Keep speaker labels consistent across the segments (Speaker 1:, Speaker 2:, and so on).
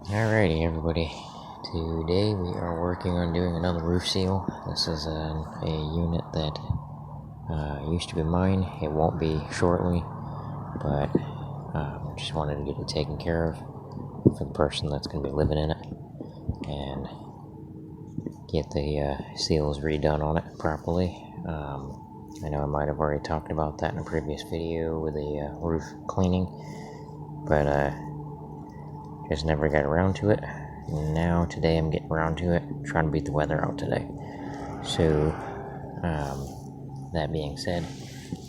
Speaker 1: Alrighty, everybody. Today we are working on doing another roof seal. This is a unit that used to be mine. It won't be shortly, but just wanted to get it taken care of for the person that's going to be living in it and get the seals redone on it properly. I know I might have already talked about that in a previous video with the roof cleaning, but just never got around to it. Now today I'm getting around to it, trying to beat the weather out today. So that being said,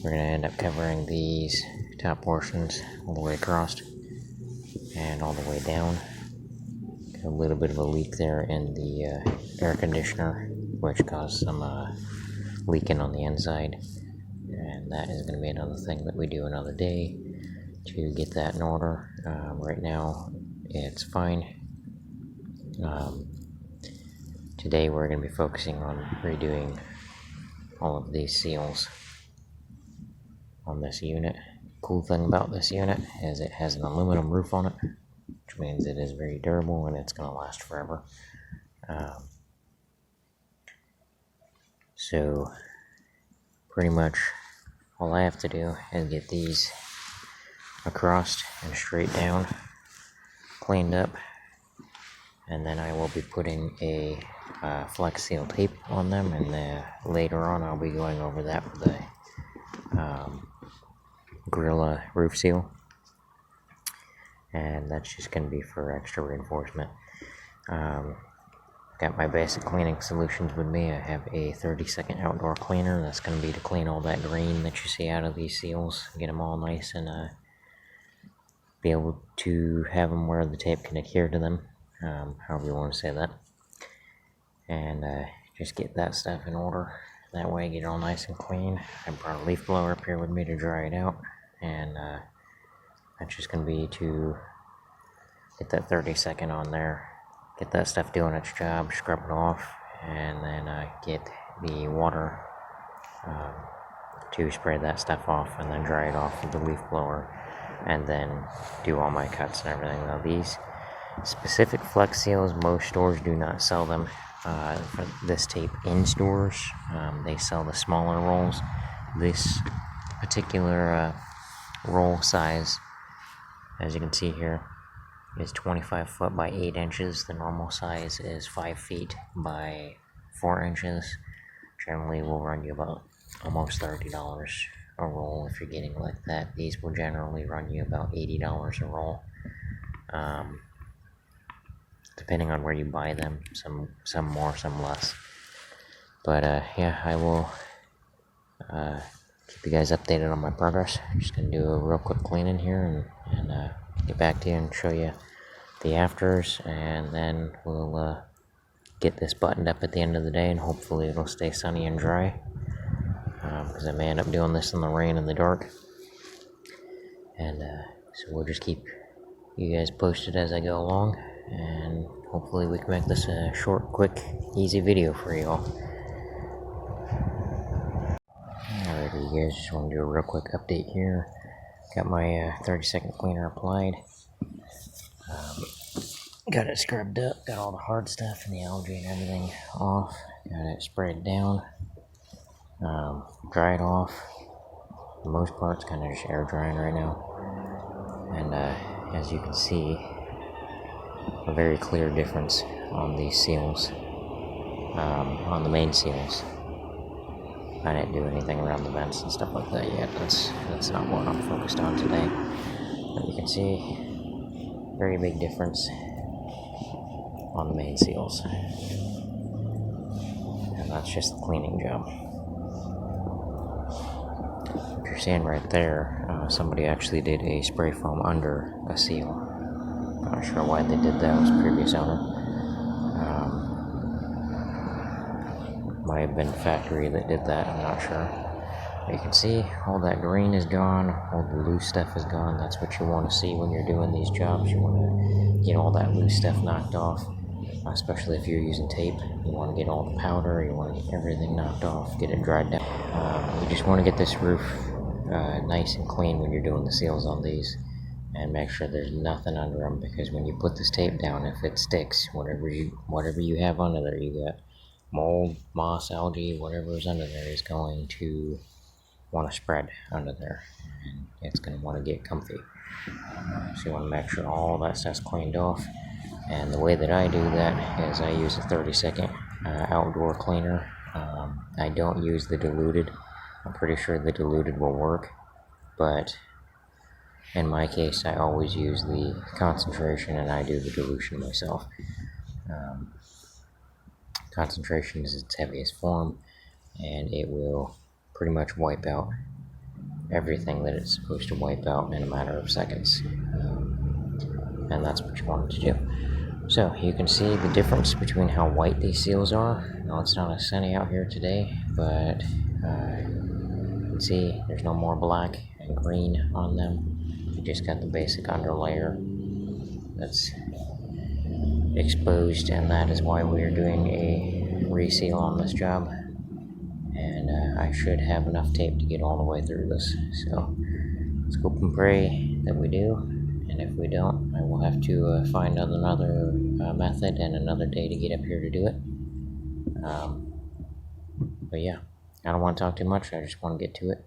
Speaker 1: we're going to end up covering these top portions all the way across and all the way down. Got a little bit of a leak there in the air conditioner, which caused some leaking on the inside, and that is going to be another thing that we do another day to get that in order. Right now it's fine. Today we're going to be focusing on redoing all of these seals on this unit. Cool thing about this unit is it has an aluminum roof on it, which means it is very durable and it's going to last forever. So pretty much all I have to do is get these across and straight down, cleaned up, and then I will be putting a flex seal tape on them, and later on I'll be going over that with the Gorilla roof seal, and that's just going to be for extra reinforcement. Got my basic cleaning solutions with me. I have a 30-second outdoor cleaner. That's going to be to clean all that green that you see out of these seals, get them all nice and be able to have them where the tape can adhere to them, however you want to say that, and just get that stuff in order. That way get it all nice and clean. I brought a leaf blower up here with me to dry it out, and that's just going to be to get that 30-second on there, get that stuff doing its job, scrub it off, and then get the water to spray that stuff off, and then dry it off with the leaf blower, and then do all my cuts and everything. Now these specific flex seals, most stores do not sell them for this tape in stores. They sell the smaller rolls. This particular roll size, as you can see here, is 25 foot by 8 inches. The normal size is 5 feet by 4 inches. Generally will run you about almost $30 a roll if you're getting like that. These will generally run you about $80 a roll, depending on where you buy them. Some more, some less. But yeah, I will keep you guys updated on my progress. I'm just gonna do a real quick cleaning here and get back to you and show you the afters, and then we'll get this buttoned up at the end of the day, and hopefully it'll stay sunny and dry, because I may end up doing this in the rain and the dark, and so we'll just keep you guys posted as I go along, and hopefully we can make this a short, quick, easy video for you all. Alrighty, you guys, just want to do a real quick update here. Got my 30-second cleaner applied. Got it scrubbed up, got all the hard stuff and the algae and everything off. Got it sprayed down, dried off. For the most part, it's kind of just air drying right now. And as you can see, a very clear difference on these seals, on the main seals. I didn't do anything around the vents and stuff like that yet. That's not what I'm focused on today. But you can see, very big difference on the main seals. And that's just the cleaning job. If you're seeing right there, somebody actually did a spray foam under a seal. Not sure why they did that. It was the previous owner. Might have been the factory that did that, I'm not sure. But you can see all that green is gone, all the loose stuff is gone. That's what you want to see when you're doing these jobs. You want to get all that loose stuff knocked off, especially if you're using tape. You want to get all the powder, you want to get everything knocked off, get it dried down. You just want to get this roof nice and clean when you're doing the seals on these. and make sure there's nothing under them, because when you put this tape down, if it sticks, whatever you have under there, you got mold, moss, algae, whatever is under there is going to want to spread under there, and it's going to want to get comfy. So you want to make sure all that stuff's cleaned off. And the way that I do that is I use a 30-second outdoor cleaner. I don't use the diluted. I'm pretty sure the diluted will work, but in my case, I always use the concentration, and I do the dilution myself. Concentration is its heaviest form, and it will pretty much wipe out everything that it's supposed to wipe out in a matter of seconds. And that's what you want it to do. So you can see the difference between how white these seals are. Now it's not as sunny out here today, but you can see there's no more black and green on them. You just got the basic underlayer that's exposed, and that is why we are doing a reseal on this job. And I should have enough tape to get all the way through this. So let's hope and pray that we do. And if we don't, I will have to find another method and another day to get up here to do it. But yeah, I don't want to talk too much. I just want to get to it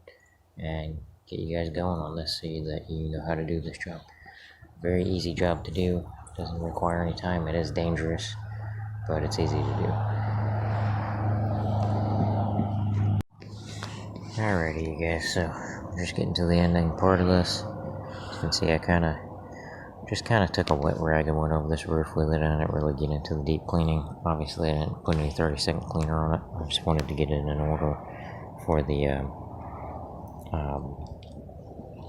Speaker 1: and get you guys going on this so that you know how to do this job. Very easy job to do. Doesn't require any time. It is dangerous, but it's easy to do. Alrighty, you guys. So we're just getting to the ending part of this. As you can see, I kind of took a wet rag and went over this roof with it. I didn't really get into the deep cleaning. Obviously, I didn't put any 30-second cleaner on it. I just wanted to get it in order for the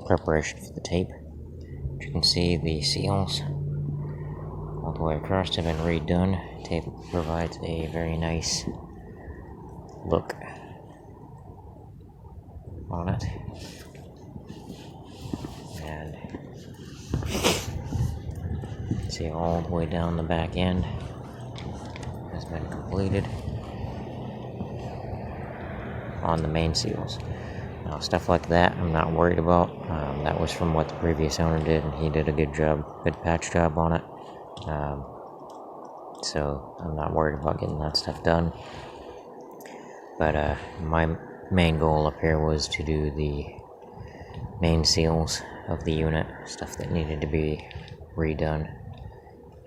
Speaker 1: preparation for the tape. As you can see, the seals all the way across have been redone. Tape provides a very nice look on it. And see, all the way down the back end has been completed on the main seals. Now, stuff like that I'm not worried about. That was from what the previous owner did, and he did a good patch job on it. So I'm not worried about getting that stuff done. But my main goal up here was to do the main seals of the unit, stuff that needed to be redone.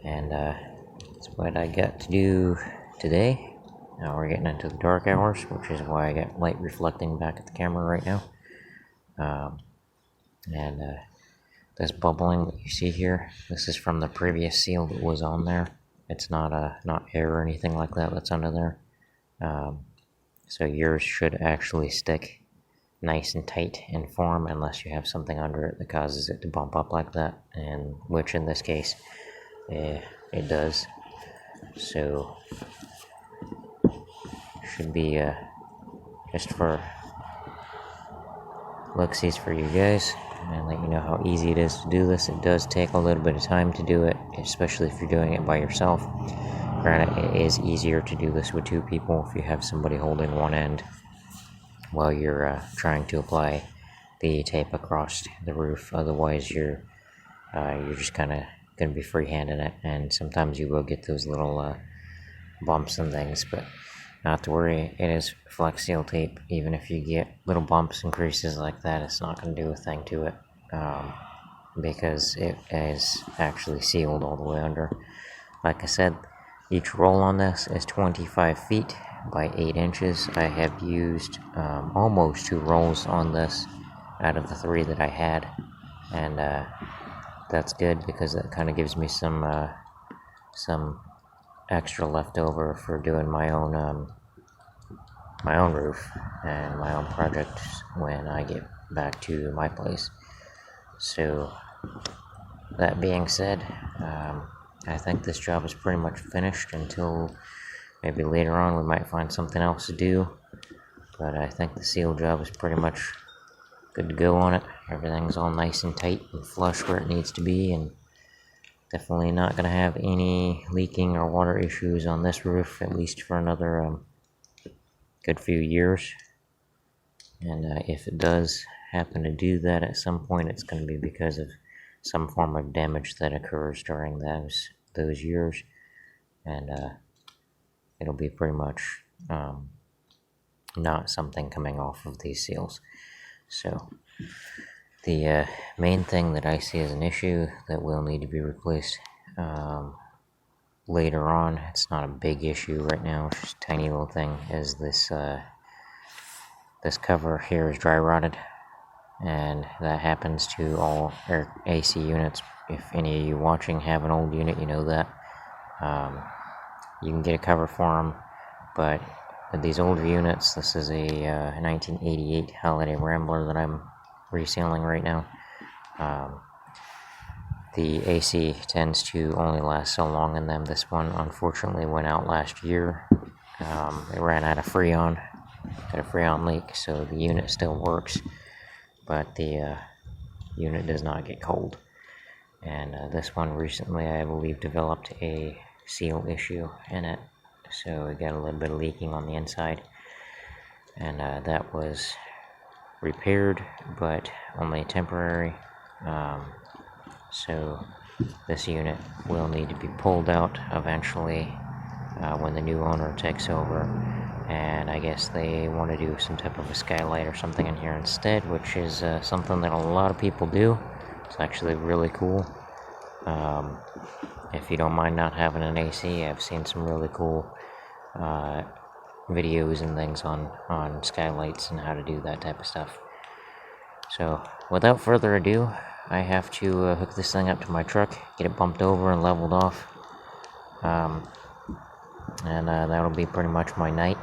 Speaker 1: And that's what I got to do today. Now we're getting into the dark hours, which is why I got light reflecting back at the camera right now. And this bubbling that you see here, this is from the previous seal that was on there. It's not air or anything like that that's under there. So yours should actually stick nice and tight in form, unless you have something under it that causes it to bump up like that, and which in this case it does. So should be just for looksies for you guys, and let you know how easy it is to do this. It does take a little bit of time to do it, especially if you're doing it by yourself. Granted, it is easier to do this with two people if you have somebody holding one end while you're trying to apply the tape across the roof. Otherwise, you're just kind of going to be freehanding it, and sometimes you will get those little bumps and things, but not to worry. It is Flex Seal tape. Even if you get little bumps and creases like that, it's not going to do a thing to it, because it is actually sealed all the way under. Like I said, each roll on this is 25 feet by 8 inches. I have used almost 2 rolls on this out of the 3 that I had, and that's good because that kind of gives me some extra leftover for doing my own roof and my own projects when I get back to my place. So that being said, I think this job is pretty much finished until maybe later on we might find something else to do. But I think the seal job is pretty much good to go on it. Everything's all nice and tight and flush where it needs to be, and definitely not going to have any leaking or water issues on this roof, at least for another good few years. And if it does happen to do that at some point, it's going to be because of some form of damage that occurs during those years, and it'll be pretty much not something coming off of these seals. So the main thing that I see as an issue that will need to be replaced later on, it's not a big issue right now, it's just a tiny little thing, is this this cover here is dry rotted, and that happens to all AC units. If any of you watching have an old unit, you know that. You can get a cover for them, but with these older units, this is a 1988 Holiday Rambler that I'm reselling right now. The AC tends to only last so long in them. This one unfortunately went out last year. It ran out of Freon, had a Freon leak, so the unit still works, but the unit does not get cold. And this one recently, I believe, developed a seal issue in it, so it got a little bit of leaking on the inside, and that was repaired, but only temporary. So this unit will need to be pulled out eventually when the new owner takes over, and I guess they want to do some type of a skylight or something in here instead, which is something that a lot of people do. It's actually really cool. If you don't mind not having an AC, I've seen some really cool videos and things on skylights and how to do that type of stuff. So without further ado, I have to hook this thing up to my truck, get it bumped over and leveled off, and that'll be pretty much my night,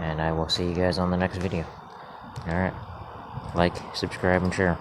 Speaker 1: and I will see you guys on the next video. Alright, like, subscribe, and share.